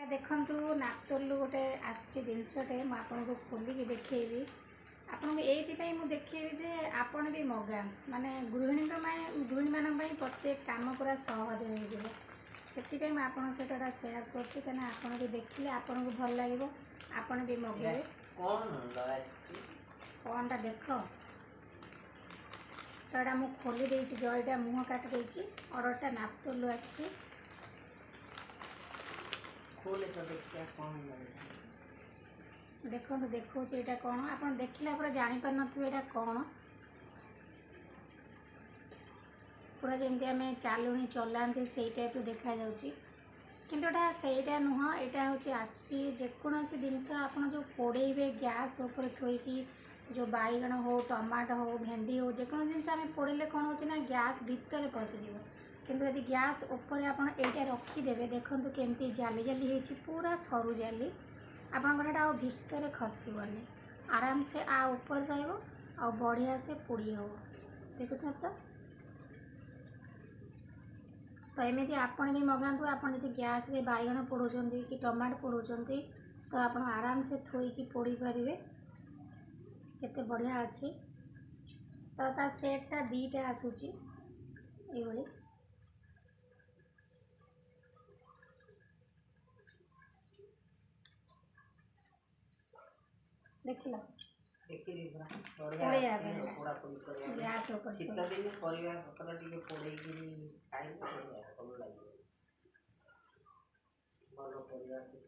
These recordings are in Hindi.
देखंतु नाप्तोलु गोटे आसछि जिनसटे मु आपनको खोलिकी देखेबी। आपनको एइथिपाई मु देखेबी जे आपण भी मगा माने गृहिणी मानक प्रत्येक काम पूरा सहज हो जिवो। सेतिपाई मु आपन सेटा शेयर करछि कना आपण भी देखिले आपनको भल लागिवो, आपण भी मगेबे। कोनटा देखो तोड़ा मु खोली देछि, जयटा मुह काट देछि, ऑर्डरटा नाप्तोलु आसछि। खोले तो देखिए कौन देखो देखो ये कौन आप देखला पूरा जापर ना कौन पूरा जमी आम चालुणी चलाते से टाइप देखा किंतुटा से नुह यहाँ हूँ आसकोसी जिनस आप जो पोड़े गैस उपर थोकी जो बैगण हो टमाटो हो भेंडी हो जेको जिन आम पोड़े कौन हो गैस भितर पशिज किंतु यदि गैस उपर आप रखीदे देखो केमती जाली जाली हो पूरा सरू जाली आपंकर भितर खसबनी आराम से आ ऊपर रहा बढ़िया से पोड़ी हो देखुच तो एमती आपन भी मगातु आपन यदि गैस रे बैगण पोड़ुंट कि टमाटो पोड़ुंट तो आप आराम से थोईकी पोड़ी पारे केते बढ़िया अच्छी तो ता सेटा दीटा आसूची ये देखिला शीत दिन परिवार पत्र टिके पोड़ेगी खाइबो भल लागे भल परिवार शीत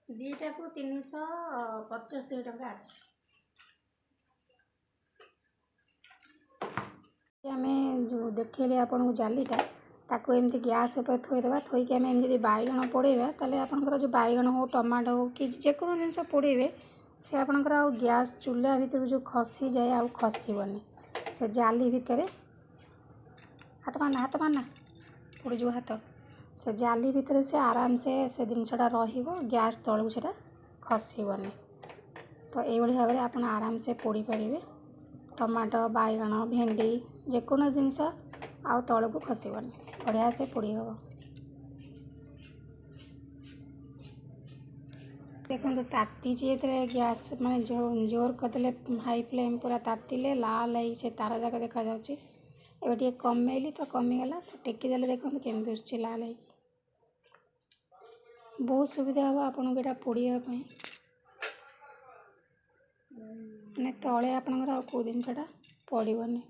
दिन दीटा को 375 टका अच्छी आम जो देखेले आपन को जालीटा ताको एमती गैस उपर थोईदेवा थोईकी आम एमती बैगण पोड़ेबा ताले आपनकर जो बैगण हो टमाटो हो कि जेको जिनस पोड़े से आपनकर आ गैस चूल्हा भीतर जो खसी जाए आ खसबनी से जाली भितर हाथ मारना पोड़ जो हाथ से जाली भितर से आराम से जिनसटा गैस तलू से खसबनी तो ये भाव में आप आराम से पोड़ी पारे टमाटो बैगण भेंडी जेको जिनस आ तल को खसबनी बढ़िया से पोड़ी हम देखो ताती गैस माने जोर करदे हाई फ्लेम पूरा तातिले लाल से तार जाक देखा जाए कमेली तो कमीगला तो टेकीदे देखो केमी लाल है बहुत सुविधा हम आपन को पोड़ापी मैंने तले आपंकर कौ जिनसा पड़ोनी।